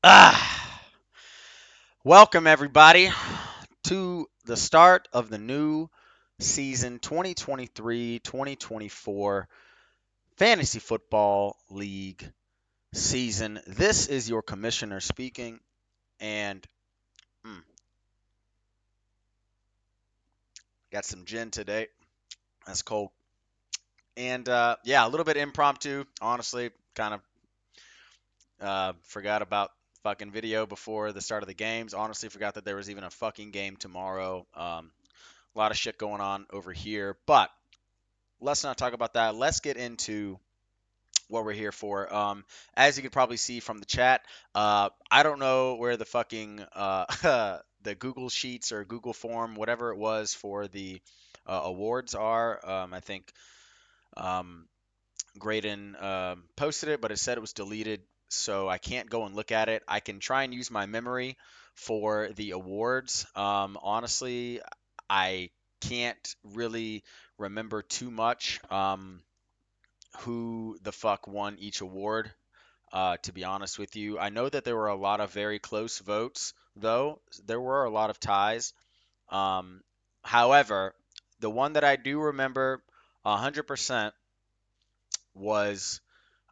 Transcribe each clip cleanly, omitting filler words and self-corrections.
Ah, welcome everybody to the start of the new season 2023-2024 Fantasy Football League season. This is your commissioner speaking, and mm, got some gin today. That's cold. And yeah, a little bit impromptu, honestly. Kind of forgot about fucking video before the start of the games. Honestly, forgot that there was even a fucking game tomorrow. A lot of shit going on over here, but let's not talk about that. Let's get into what we're here for. As you can probably see from the chat, I don't know where the fucking the Google Sheets or Google Form, whatever it was for the awards are. I think um, Graydon posted it, but it said it was deleted, so I can't go and look at it. I can try and use my memory for the awards. Honestly, I can't really remember too much who the fuck won each award. To be honest with you, I know that there were a lot of very close votes, though. There were a lot of ties. Um, However, the one that I do remember 100% was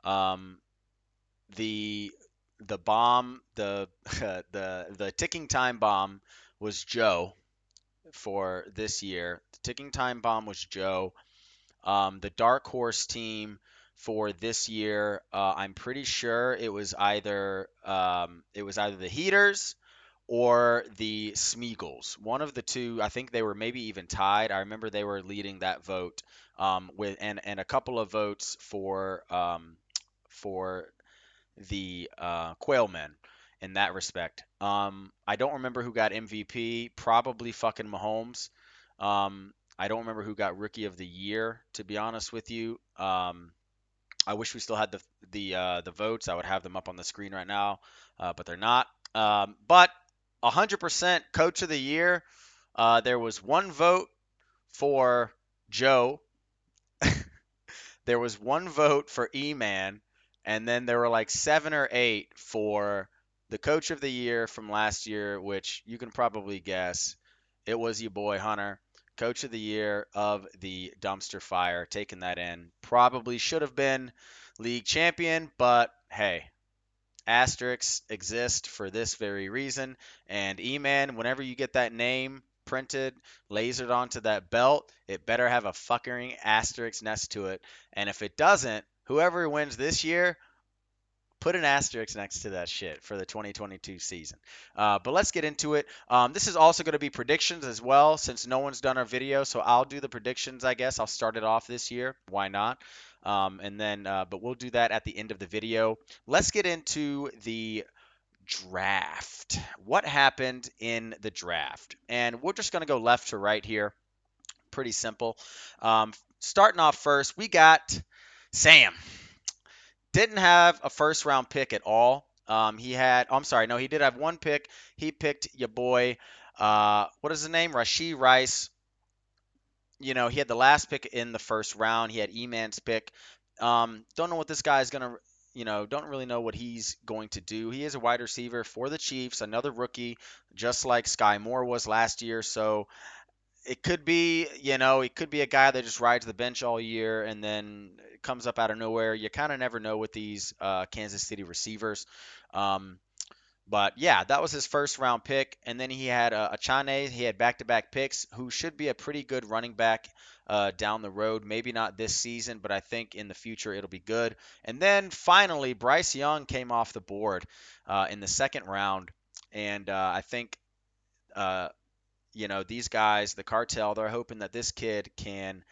um, the the bomb, the the ticking time bomb was Joe for this year. The ticking time bomb was Joe. The dark horse team for this year, I'm pretty sure it was either the Heaters or the Smeagol's. One of the two. I think they were maybe even tied. I remember they were leading that vote with and a couple of votes for the Quailmen in that respect. I don't remember who got MVP. Probably fucking Mahomes. I don't remember who got Rookie of the Year. To be honest with you, I wish we still had the votes. I would have them up on the screen right now, but they're not. But 100% Coach of the Year. There was one vote for Joe. There was one vote for E-Man, and then there were like seven or eight for the Coach of the Year from last year, which you can probably guess. It was your boy Hunter, Coach of the Year of the Dumpster Fire, taking that in. Probably should have been league champion, but hey, asterisks exist for this very reason. And E-Man, whenever you get that name printed, lasered onto that belt, it better have a fucking asterisk next to it. And if it doesn't, whoever wins this year, put an asterisk next to that shit for the 2022 season. But let's get into it. This is also going to be predictions as well, since no one's done our video. So I'll do the predictions, I guess. I'll start it off this year. Why not? But we'll do that at the end of the video. Let's get into the draft. What happened in the draft? And we're just going to go left to right here. Pretty simple. Starting off first, we got Sam. Didn't have a first round pick at all. He had, oh, I'm sorry, no, he did have one pick. He picked your boy, what is his name? Rashee Rice. He had the last pick in the first round. He had E-Man's pick. Don't know what this guy is going to, don't really know what he's going to do. He is a wide receiver for the Chiefs, another rookie, just like Sky Moore was last year. So it could be, it could be a guy that just rides the bench all year and then comes up out of nowhere. You kind of never know with these Kansas City receivers. Um, but yeah, that was his first round pick. And then he had Achane. He had back to back picks, who should be a pretty good running back down the road. Maybe not this season, but I think in the future it'll be good. And then finally, Bryce Young came off the board in the second round. And I think uh, these guys, the cartel, they're hoping that this kid can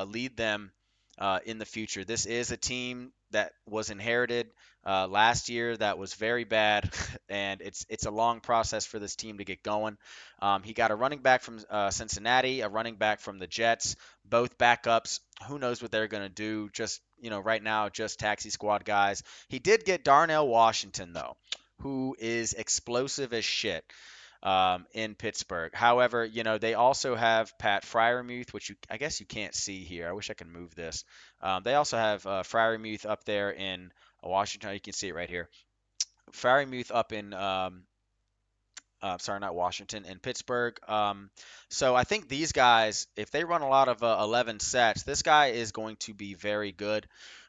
lead them in the future. This is a team that was inherited last year that was very bad, and it's a long process for this team to get going. He got a running back from Cincinnati, a running back from the Jets, both backups. Who knows what they're going to do? Just right now, just taxi squad guys. He did get Darnell Washington though, who is explosive as shit in Pittsburgh. However, they also have Pat Fryermuth, which I guess you can't see here. I wish I could move this. They also have Fryermuth up there in Washington. You can see it right here. Freiermuth up in sorry, not Washington, in Pittsburgh. So I think these guys, if they run a lot of 11 sets, this guy is going to be very good.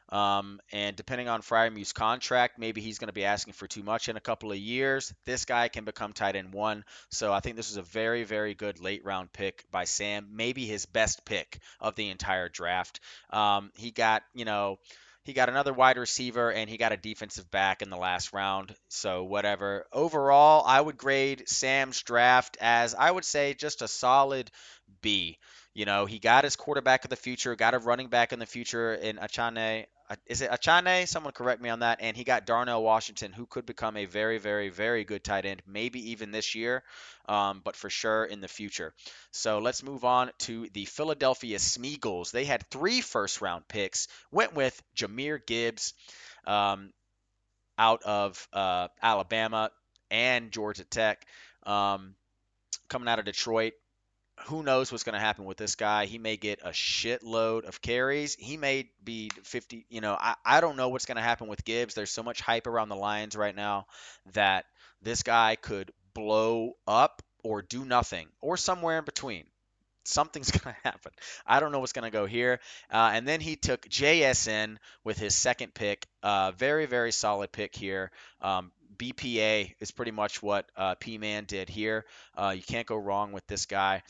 And depending on Fryermuth's contract, maybe he's going to be asking for too much in a couple of years. This guy can become tight end one. So I think this is a very, very good late round pick by Sam. Maybe his best pick of the entire draft. He got, he got another wide receiver and he got a defensive back in the last round. So, whatever. Overall, I would grade Sam's draft as, I would say, just a solid B. He got his quarterback of the future, got a running back in the future in Achane. Is it Achane? Someone correct me on that. And he got Darnell Washington, who could become a very, very, very good tight end, maybe even this year, but for sure in the future. So let's move on to the Philadelphia Smeagol's. They had 3 first round picks, went with Jahmyr Gibbs um, out of Alabama and Georgia Tech, coming out of Detroit. Who knows what's going to happen with this guy? He may get a shitload of carries. He may be 50. I don't know what's going to happen with Gibbs. There's so much hype around the Lions right now that this guy could blow up or do nothing or somewhere in between. Something's going to happen. I don't know what's going to go here. And then he took JSN with his second pick. Very, very solid pick here. BPA is pretty much what P-Man did here. You can't go wrong with this guy.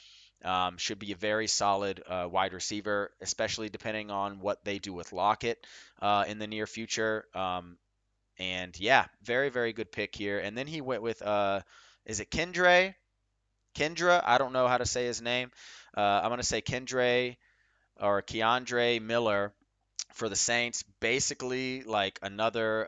Should be a very solid wide receiver, especially depending on what they do with Lockett in the near future. And yeah, very, very good pick here. And then he went with, is it Kendre? Kendra? I don't know how to say his name. I'm going to say Kendre or Keandre Miller for the Saints. Basically, like another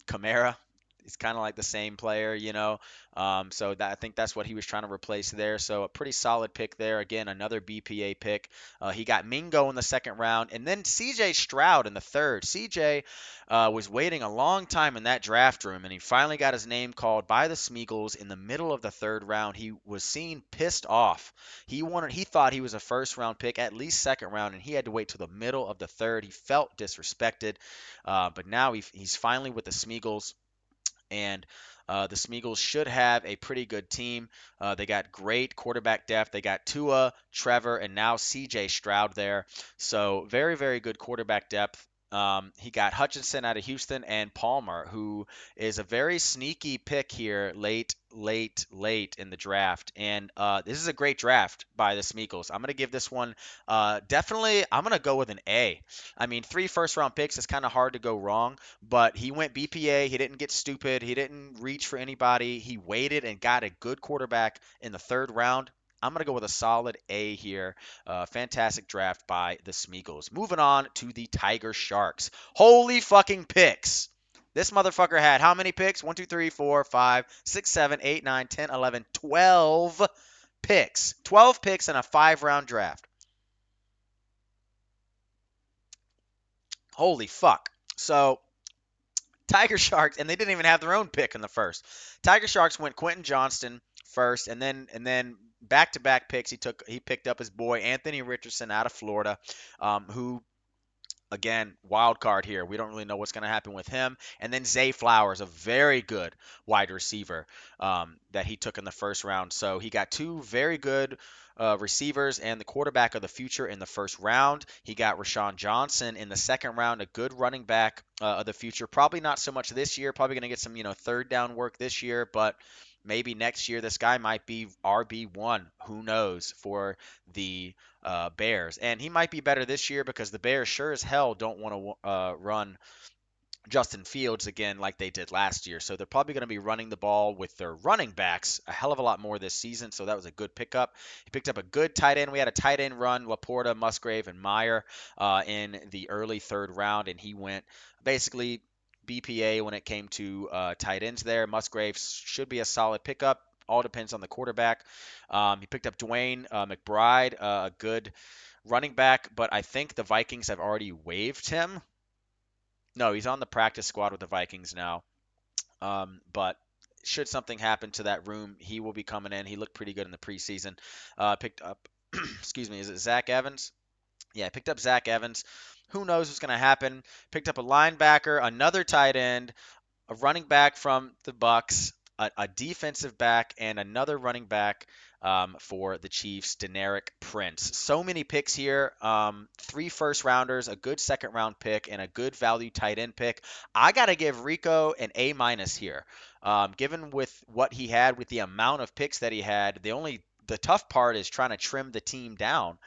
Kamara. He's kind of like the same player. So I think that's what he was trying to replace there. So a pretty solid pick there. Again, another BPA pick. He got Mingo in the second round, and then C.J. Stroud in the third. C.J. Was waiting a long time in that draft room, and he finally got his name called by the Smeagol's in the middle of the third round. He was seen pissed off. He thought he was a first round pick, at least second round, and he had to wait till the middle of the third. He felt disrespected, but now he's finally with the Smeagol's. And the Smeagol's should have a pretty good team. They got great quarterback depth. They got Tua, Trevor, and now C.J. Stroud there. So very, very good quarterback depth. He got Hutchinson out of Houston and Palmer, who is a very sneaky pick here late, late, late in the draft. And this is a great draft by the Smeagol's. I'm going to give this one definitely, I'm going to go with an A. I mean, 3 first round picks is kind of hard to go wrong, but he went BPA. He didn't get stupid. He didn't reach for anybody. He waited and got a good quarterback in the third round. I'm going to go with a solid A here. Fantastic draft by the Smeagol's. Moving on to the Tiger Sharks. Holy fucking picks. This motherfucker had how many picks? 1, 2, 3, 4, 5, 6, 7, 8, 9, 10, 11, 12 picks. 12 picks in a 5-round draft. Holy fuck. So Tiger Sharks, and they didn't even have their own pick in the first. Tiger Sharks went Quentin Johnston first, and then back-to-back picks. He picked up his boy Anthony Richardson out of Florida, who again, wild card here. We don't really know what's going to happen with him. And then Zay Flowers, a very good wide receiver that he took in the first round. So he got 2 very good receivers and the quarterback of the future in the first round. He got Rashawn Johnson in the second round, a good running back of the future. Probably not so much this year. Probably going to get some, third down work this year, but maybe next year this guy might be RB1. Who knows for the Bears. And he might be better this year because the Bears sure as hell don't want to run Justin Fields again like they did last year. So they're probably going to be running the ball with their running backs a hell of a lot more this season. So that was a good pickup. He picked up a good tight end. We had a tight end run, Laporta, Musgrave, and Meyer in the early third round, and he went basically BPA when it came to tight ends there. Musgrave should be a solid pickup. All depends on the quarterback. He picked up Dwayne McBride, a good running back, but I think the Vikings have already waived him. No, he's on the practice squad with the Vikings now. But should something happen to that room, he will be coming in. He looked pretty good in the preseason. Picked up, excuse me, is it Zach Evans? Yeah, I picked up Zach Evans. Who knows what's going to happen? Picked up a linebacker, another tight end, a running back from the Bucks, a defensive back, and another running back for the Chiefs, Deneric Prince. So many picks here. 3 first rounders, a good second round pick, and a good value tight end pick. I gotta give Rico an A minus here. Given with what he had, with the amount of picks that he had, the tough part is trying to trim the team down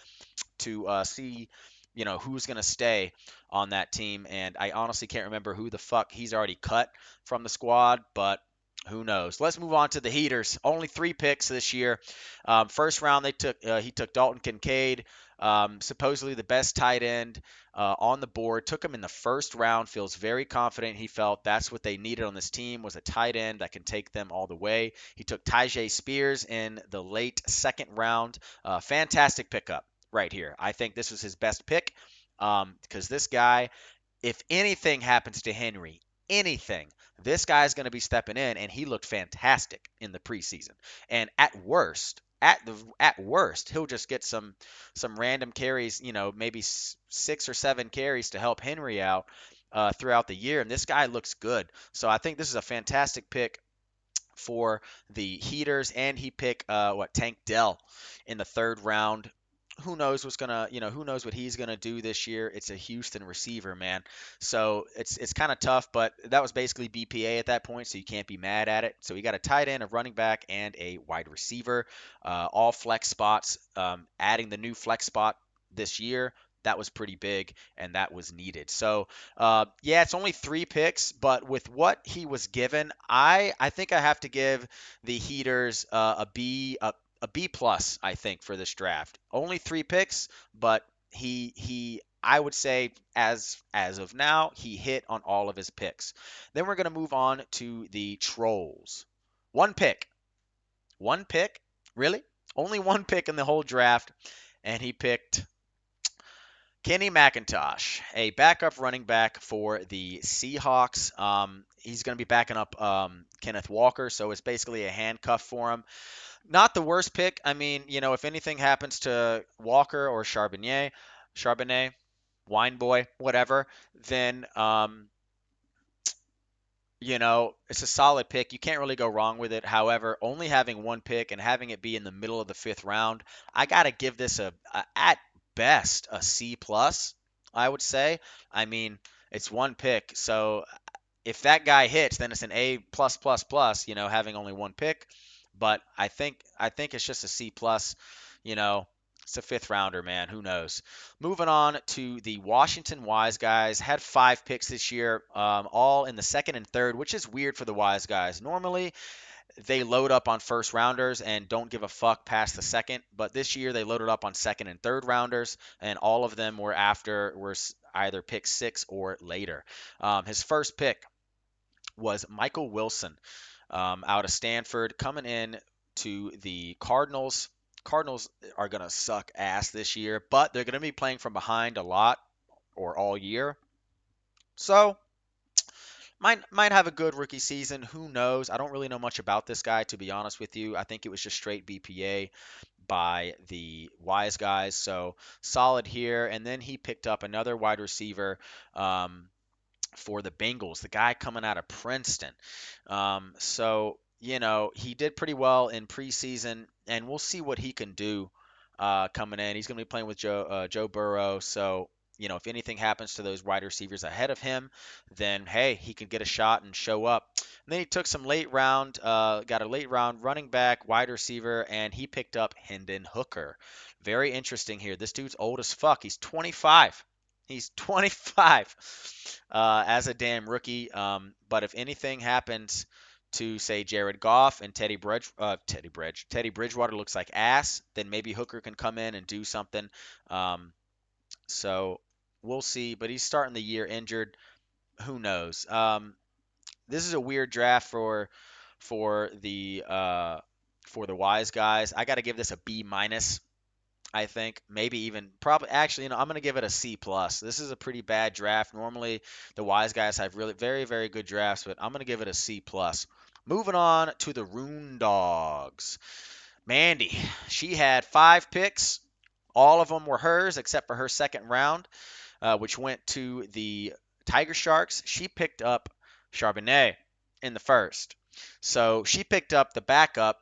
to see, who's going to stay on that team. And I honestly can't remember who the fuck he's already cut from the squad, but who knows? Let's move on to the heaters. Only 3 picks this year. First round, he took Dalton Kincaid, supposedly the best tight end on the board. Took him in the first round. Feels very confident. He felt that's what they needed on this team was a tight end that can take them all the way. He took Tyjae Spears in the late second round. Fantastic pickup right here. I think this was his best pick because this guy, if anything happens to Henry, anything, this guy's going to be stepping in, and he looked fantastic in the preseason. And at worst, he'll just get some random carries, maybe 6 or 7 carries to help Henry out throughout the year. And this guy looks good. So I think this is a fantastic pick for the Heaters, and he picked Tank Dell in the third round. Who knows what he's gonna do this year? It's a Houston receiver, man. So it's kind of tough, but that was basically BPA at that point, so you can't be mad at it. So he got a tight end, a running back, and a wide receiver, all flex spots. Adding the new flex spot this year, that was pretty big, and that was needed. So yeah, it's only 3 picks, but with what he was given, I think I have to give the Heaters a B plus, I think, for this draft. Only 3 picks, but he I would say as of now, he hit on all of his picks. Then we're gonna move on to the trolls. 1 pick. 1 pick? Really? Only 1 pick in the whole draft, and he picked Kenny McIntosh, a backup running back for the Seahawks. He's going to be backing up Kenneth Walker, so it's basically a handcuff for him. Not the worst pick. I mean, if anything happens to Walker or Charbonnet, Wine Boy, whatever, then it's a solid pick. You can't really go wrong with it. However, only having 1 pick and having it be in the middle of the 5th round, I gotta give this at best a C plus. I would say. I mean, it's 1 pick, so if that guy hits, then it's an A plus plus plus. Having only 1 pick. But I think it's just a C plus. You know, it's a 5th rounder, man. Who knows? Moving on to the Washington Wise Guys. Had 5 picks this year, all in the second and third, which is weird for the Wise Guys. Normally, they load up on 1st rounders and don't give a fuck past the second. But this year, they loaded up on 2nd and 3rd rounders, and all of them were either pick 6 or later. His first pick was Michael Wilson out of Stanford, coming in to the Cardinals. Cardinals are going to suck ass this year, but they're going to be playing from behind a lot or all year. So, might have a good rookie season. Who knows? I don't really know much about this guy, to be honest with you. I think it was just straight BPA by the Wise Guys. So, solid here. And then he picked up another wide receiver. For the Bengals, the guy coming out of Princeton. So, he did pretty well in preseason, and we'll see what he can do coming in. He's going to be playing with Joe Burrow. So, if anything happens to those wide receivers ahead of him, then hey, he could get a shot and show up. And then he took some got a late round running back, wide receiver, and he picked up Hendon Hooker. Very interesting here. This dude's old as fuck. He's 25. He's 25 as a damn rookie. But if anything happens to say Jared Goff and Teddy Bridgewater looks like ass, then maybe Hooker can come in and do something. So we'll see. But he's starting the year injured. Who knows? This is a weird draft for the Wise Guys. I got to give this a B minus. I think maybe even probably actually, I'm going to give it a C plus. This is a pretty bad draft. Normally, the Wise Guys have really very very good drafts, but I'm going to give it a C plus. Moving on to the Rune Dogs. Mandy, she had 5 picks. All of them were hers except for her second round, which went to the Tiger Sharks. She picked up Charbonnet. in the first. So she picked up the backup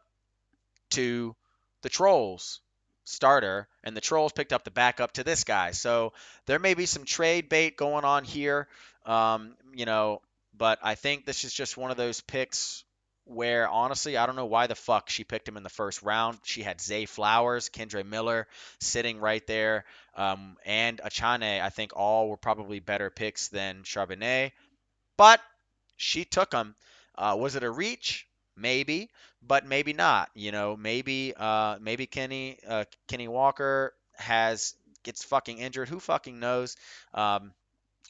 to the Trolls starter, and the Trolls picked up the backup to this guy. So there may be some trade bait going on here, you know, but I think this is just one of those picks where honestly, I don't know why the fuck she picked him in the first round. She had Zay Flowers, Kendre Miller sitting right there, and Achane. I think all were probably better picks than Charbonnet, but she took him. Was it a reach? Maybe, but maybe not. You know, maybe Kenny Walker gets fucking injured. Who fucking knows?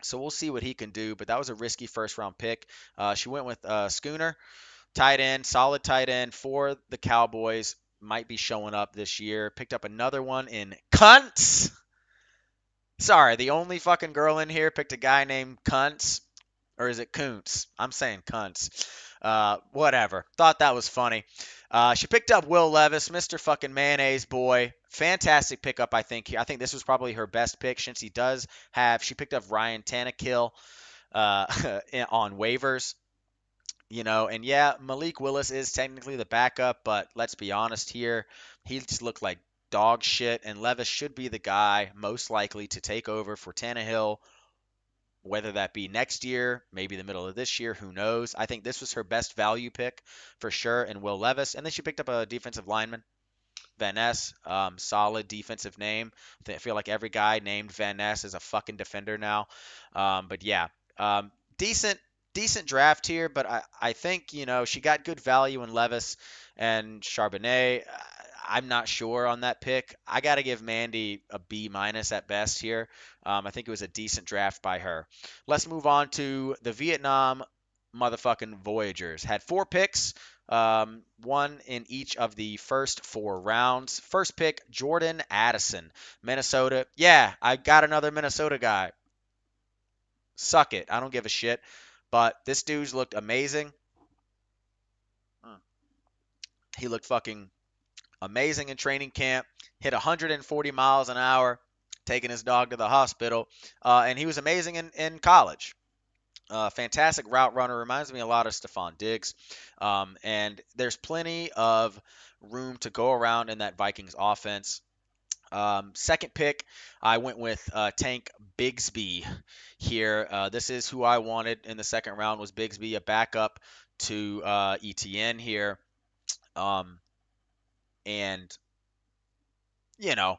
So we'll see what he can do. But that was a risky first round pick. She went with Schooner, tight end, solid tight end for the Cowboys. Might be showing up this year. Picked up another one in Cunts. Sorry, the only fucking girl in here picked a guy named Cunts. Or is it Kuntz? I'm saying Cunts. Whatever. Thought that was funny. She picked up Will Levis, Mr. fucking Mayonnaise boy. Fantastic pickup, I think. I think this was probably her best pick since she picked up Ryan Tannehill uh, on waivers. You know, and yeah, Malik Willis is technically the backup, but let's be honest here. He just looked like dog shit, and Levis should be the guy most likely to take over for Tannehill, whether that be next year, maybe the middle of this year, who knows. I think this was her best value pick for sure, and Will Levis. And then she picked up a defensive lineman, Van Ness, solid defensive name. I feel like every guy named Van Ness is a fucking defender now. But yeah, decent decent draft here, but I think, she got good value in Levis and Charbonnet. I'm not sure on that pick. I got to give Mandy a B minus at best here. I think it was a decent draft by her. Let's move on to the Vietnam motherfucking Voyagers. Had 4 picks, one in each of the first 4 rounds. First pick, Jordan Addison, Minnesota. Yeah, I got another Minnesota guy. Suck it. I don't give a shit. But this dude's looked amazing. He looked fucking amazing in training camp. Hit 140 miles an hour, taking his dog to the hospital. And he was amazing in college. Fantastic route runner. Reminds me a lot of Stephon Diggs. And there's plenty of room to go around in that Vikings offense. Second pick, I went with Tank Bigsby here. This is who I wanted in the second round, was Bigsby, a backup to ETN here. Um, and, you know,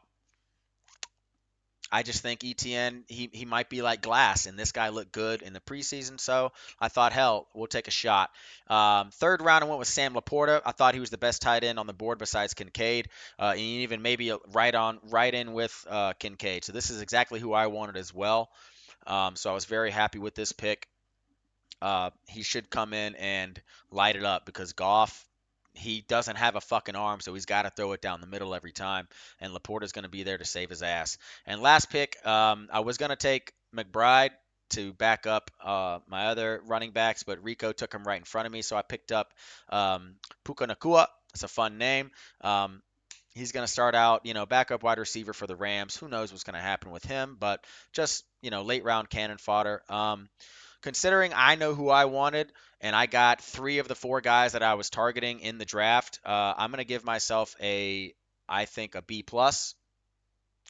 I just think ETN, he might be like Glass, and this guy looked good in the preseason, so I thought, hell, we'll take a shot. Third round, I went with Sam Laporta. I thought he was the best tight end on the board besides Kincaid, and even maybe right in with Kincaid. So this is exactly who I wanted as well. So I was very happy with this pick. He should come in and light it up because Goff, he doesn't have a fucking arm, so he's got to throw it down the middle every time. And Laporta's going to be there to save his ass. And last pick, I was going to take McBride to back up my other running backs, but Rico took him right in front of me, so I picked up Puka Nakua. It's a fun name. He's going to start out, backup wide receiver for the Rams. Who knows what's going to happen with him, but just, late round cannon fodder. Considering I know who I wanted and I got 3 of the 4 guys that I was targeting in the draft, I'm going to give myself I think a B plus.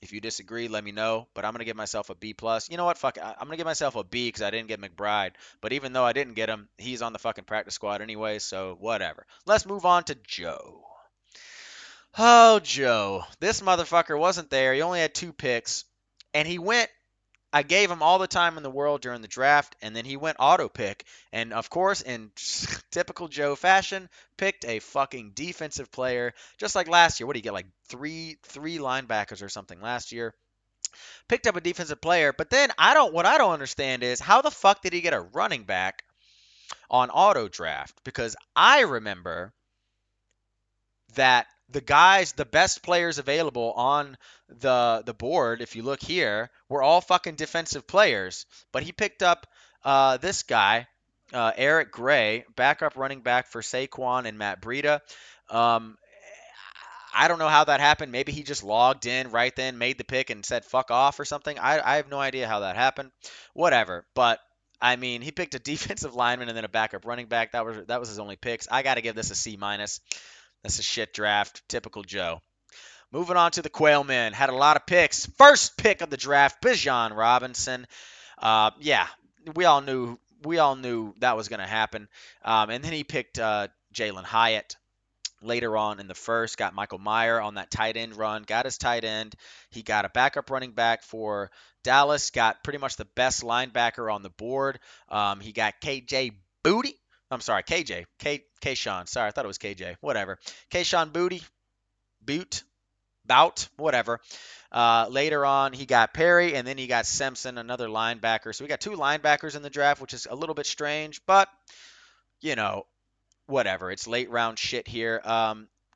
If you disagree, let me know. But I'm going to give myself a B plus. You know what? Fuck it. I'm going to give myself a B because I didn't get McBride. But even though I didn't get him, he's on the fucking practice squad anyway. So whatever. Let's move on to Joe. Oh, Joe. This motherfucker wasn't there. He only had 2 picks. And I gave him all the time in the world during the draft, and then he went auto pick. And of course, in typical Joe fashion, picked a fucking defensive player, just like last year. What did he get? Like three linebackers or something last year. Picked up a defensive player, but then what I don't understand is how the fuck did he get a running back on auto draft? Because I remember that the best players available on the board, if you look here, were all fucking defensive players. But he picked up this guy, Eric Gray, backup running back for Saquon and Matt Breida. Um, I don't know how that happened. Maybe he just logged in right then, made the pick, and said fuck off or something. I have no idea how that happened. Whatever. But I mean, he picked a defensive lineman and then a backup running back. That was his only picks. I got to give this a C minus. That's a shit draft. Typical Joe. Moving on to the Quail Men. Had a lot of picks. First pick of the draft, Bijan Robinson. Yeah, we all knew that was going to happen. And then he picked Jalen Hyatt later on in the first. Got Michael Mayer on that tight end run. Got his tight end. He got a backup running back for Dallas. Got pretty much the best linebacker on the board. He got KJ Booty. I'm sorry, KJ. Kayshawn. Sorry, I thought it was KJ. Whatever. Kayshawn Booty. Bout, whatever. Later on, he got Perry, and then he got Simpson, another linebacker. So we got two linebackers in the draft, which is a little bit strange, but you know, whatever. It's late round shit here.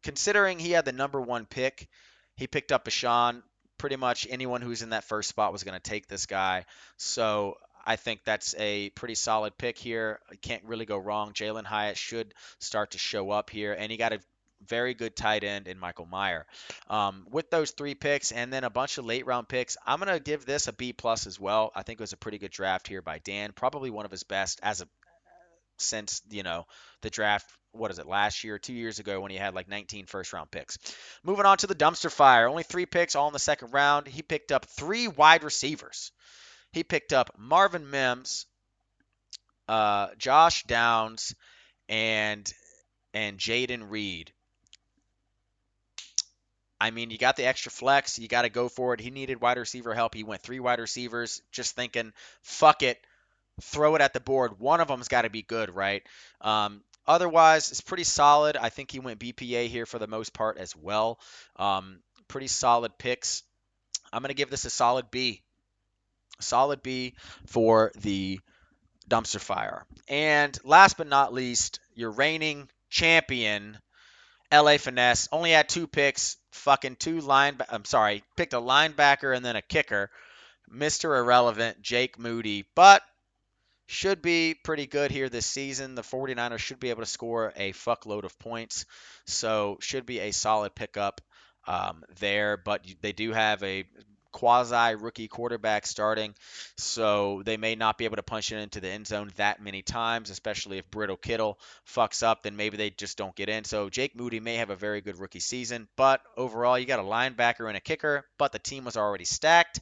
Considering he had the number one pick, he picked up Bijan. Pretty much anyone who's in that first spot was going to take this guy. So I think that's a pretty solid pick here. You can't really go wrong. Jalen Hyatt should start to show up here, and he got a very good tight end in Michael Mayer. With those three picks and then a bunch of late round picks, I'm gonna give this a B plus as well. I think it was a pretty good draft here by Dan. Probably one of his best since the draft. What is it, last year, 2 years ago, when he had like 19 first round picks. Moving on to the dumpster fire. Only three picks, all in the second round. He picked up three wide receivers. He picked up Marvin Mims, Josh Downs, and Jaden Reed. I mean, you got the extra flex. You got to go for it. He needed wide receiver help. He went three wide receivers, just thinking, fuck it, throw it at the board. One of them's got to be good, right? Otherwise, it's pretty solid. I think he went BPA here for the most part as well. Pretty solid picks. I'm going to give this a solid B. A solid B for the dumpster fire. And last but not least, your reigning champion, LA Finesse, only had two picks. Fucking picked a linebacker and then a kicker. Mr. Irrelevant, Jake Moody. But should be pretty good here this season. The 49ers should be able to score a fuckload of points. So should be a solid pickup there. But they do have a quasi rookie quarterback starting, so they may not be able to punch it into the end zone that many times, especially if Brittle Kittle fucks up, then maybe they just don't get in. So Jake Moody may have a very good rookie season, but overall you got a linebacker and a kicker, but the team was already stacked.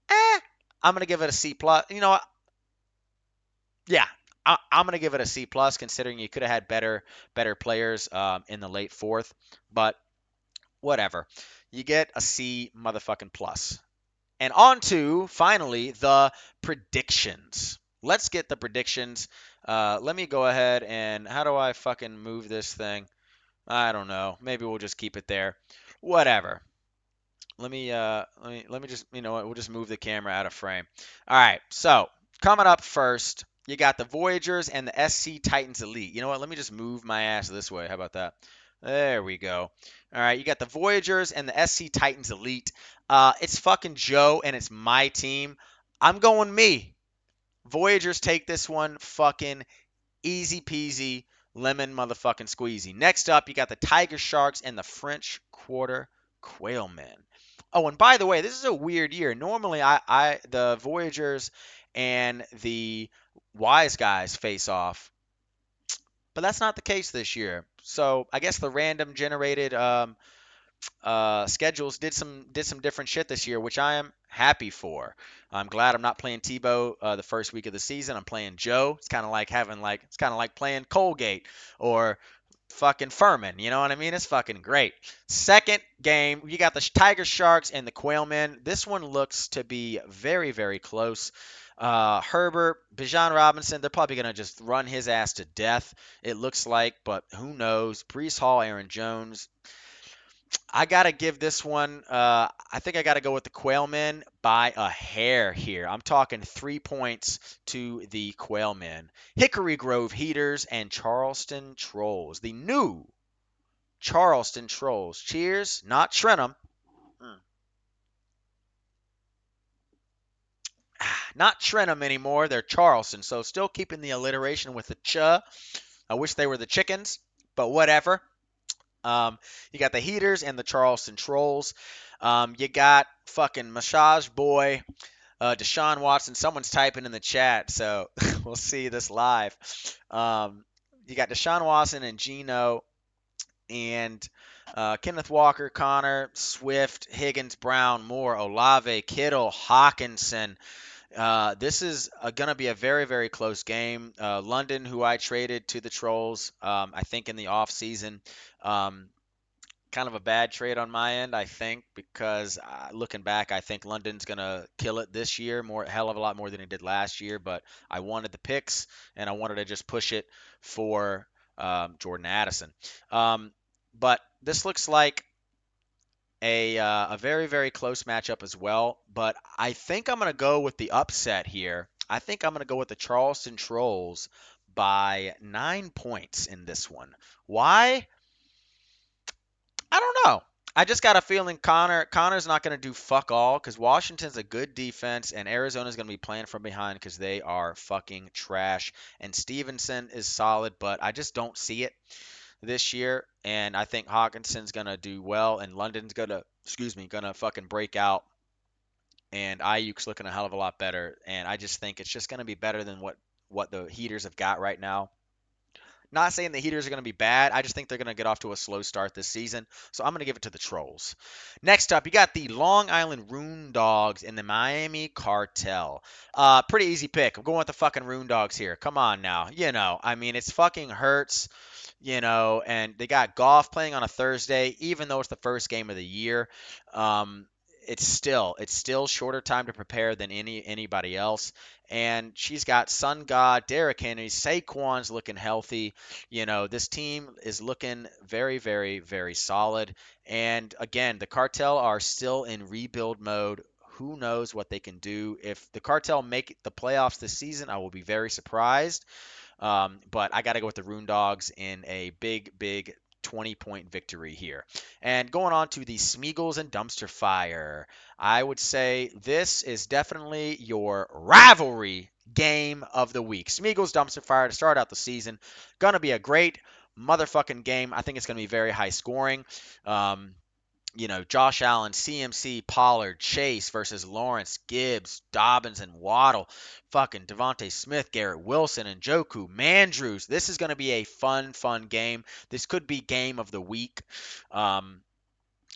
I'm gonna give it a C plus. You know what? Yeah, I'm gonna give it a C plus, considering you could have had better players in the late fourth, but whatever. You get a C motherfucking plus. And on to, finally, the predictions. Let's get the predictions. Let me go ahead and how do I fucking move this thing? I don't know. Maybe we'll just keep it there. Whatever. Let me just, you know what? We'll just move the camera out of frame. All right. So coming up first, you got the Voyagers and the SC Titans Elite. You know what? Let me just move my ass this way. How about that? There we go. All right, you got the Voyagers and the SC Titans Elite. It's fucking Joe, and it's my team. I'm going me. Voyagers take this one fucking easy peasy, lemon motherfucking squeezy. Next up, you got the Tiger Sharks and the French Quarter Quailmen. Oh, and by the way, this is a weird year. Normally, the Voyagers and the Wise Guys face off, but that's not the case this year. So I guess the random generated schedules did some different shit this year, which I am happy for. I'm glad I'm not playing Tebow the first week of the season. I'm playing Joe. It's kind of like playing Colgate or fucking Furman. You know what I mean? It's fucking great. Second game, you got the Tiger Sharks and the Quailmen. This one looks to be very, very close. Herbert, Bijan Robinson, they're probably going to just run his ass to death, it looks like, but who knows? Breece Hall, Aaron Jones. I got to give this one, I think I got to go with the Quailmen by a hair here. I'm talking 3 points to the Quailmen. Hickory Grove Heaters and Charleston Trolls. The new Charleston Trolls. Cheers, not Trenum. Not Trenum anymore. They're Charleston. So still keeping the alliteration with the ch. I wish they were the chickens, but whatever. You got the Heaters and the Charleston Trolls. You got fucking Massage Boy, Deshaun Watson. Someone's typing in the chat, so we'll see this live. You got Deshaun Watson and Geno and Kenneth Walker, Connor, Swift, Higgins, Brown, Moore, Olave, Kittle, Hawkinson. This is going to be a very, very close game. London, who I traded to the Trolls, I think in the offseason. Um, Kind of a bad trade on my end, I think, because looking back, I think London's gonna kill it this year, more hell of a lot more than he did last year. But I wanted the picks, and I wanted to just push it for Jordan Addison. Um, but this looks like a very, very close matchup as well. But I think I'm gonna go with the upset here. I think I'm gonna go with the Charleston Trolls by 9 points in this one. Why? I don't know. I just got a feeling Connor's not going to do fuck all because Washington's a good defense and Arizona's going to be playing from behind because they are fucking trash. And Stevenson is solid, but I just don't see it this year. And I think Hawkinson's going to do well and London's going to, excuse me, going to fucking break out. And Ayuk's looking a hell of a lot better. And I just think it's just going to be better than what the Heaters have got right now. Not saying the Heaters are going to be bad. I just think they're going to get off to a slow start this season. So I'm going to give it to the Trolls. Next up, you got the Long Island Rune Dogs and the Miami Cartel. Pretty easy pick. I'm going with the fucking Rune Dogs here. Come on now. I mean, it's fucking hurts, and they got golf playing on a Thursday, even though it's the first game of the year. Um, it's still shorter time to prepare than anybody else. And she's got Sun God, Derrick Henry, Saquon's looking healthy. This team is looking very, very, very solid. And again, the cartel are still in rebuild mode. Who knows what they can do? If the cartel make the playoffs this season, I will be very surprised. But I got to go with the Rune Dogs in a big, big 20-point victory here. And going on to the Smeagol's and Dumpster Fire, I would say this is definitely your rivalry game of the week. Smeagol's Dumpster Fire to start out the season. Gonna be a great motherfucking game. I think it's gonna be very high scoring. Um, Josh Allen, CMC, Pollard, Chase versus Lawrence, Gibbs, Dobbins, and Waddle. Fucking Devontae Smith, Garrett Wilson, and Joku, Mandrews. This is going to be a fun, fun game. This could be game of the week. Um,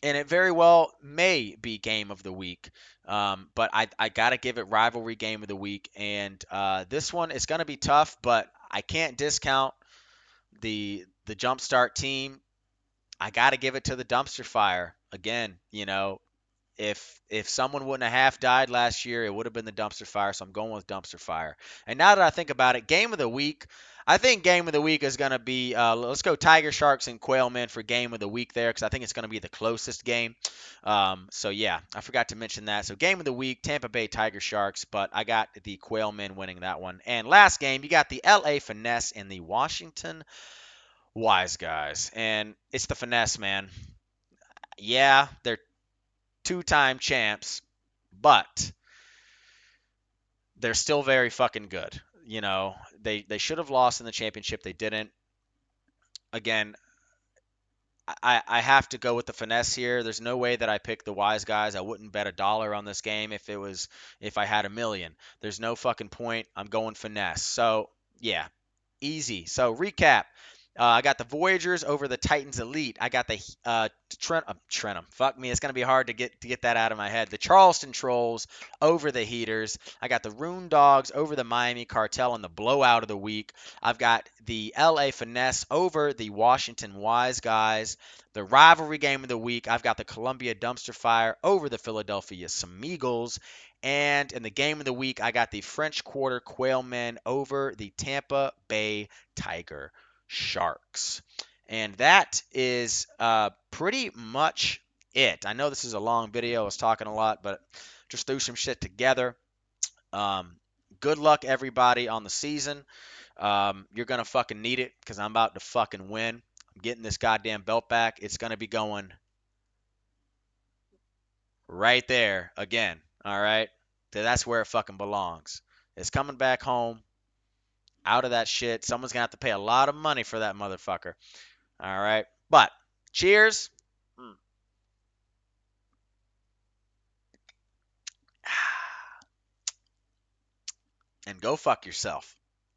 and it very well may be game of the week. But I got to give it rivalry game of the week. And this one is going to be tough, but I can't discount the Jumpstart team. I got to give it to the Dumpster Fire. Again, if someone wouldn't have half died last year, it would have been the Dumpster Fire. So I'm going with Dumpster Fire. And now that I think about it, game of the week, I think game of the week is going to be let's go Tiger Sharks and Quailmen for game of the week there because I think it's going to be the closest game. So yeah, I forgot to mention that. So game of the week, Tampa Bay Tiger Sharks, but I got the Quailmen winning that one. And last game, you got the LA Finesse and the Washington Wise Guys. And it's the Finesse, man. Yeah, they're two-time champs, but they're still very fucking good. They should have lost in the championship. They didn't. Again, I have to go with the finesse here. There's no way that I pick the wise guys. I wouldn't bet $1 on this game if I had a million. There's no fucking point. I'm going finesse. So yeah, easy. So recap. I got the Voyagers over the Titans Elite. I got the Trentum. Fuck me, it's gonna be hard to get that out of my head. The Charleston Trolls over the Heaters. I got the Rune Dogs over the Miami Cartel in the blowout of the week. I've got the LA Finesse over the Washington Wise Guys. The rivalry game of the week. I've got the Columbia Dumpster Fire over the Philadelphia Semigles. And in the game of the week, I got the French Quarter Quailmen over the Tampa Bay Tiger Sharks. And that is pretty much it. I know this is a long video. I was talking a lot, but just threw some shit together. Um, Good luck, everybody, on the season. You're going to fucking need it because I'm about to fucking win. I'm getting this goddamn belt back. It's going to be going right there again. All right? So that's where it fucking belongs. It's coming back home out of that shit. Someone's going to have to pay a lot of money for that motherfucker. All right. But cheers. and go fuck yourself.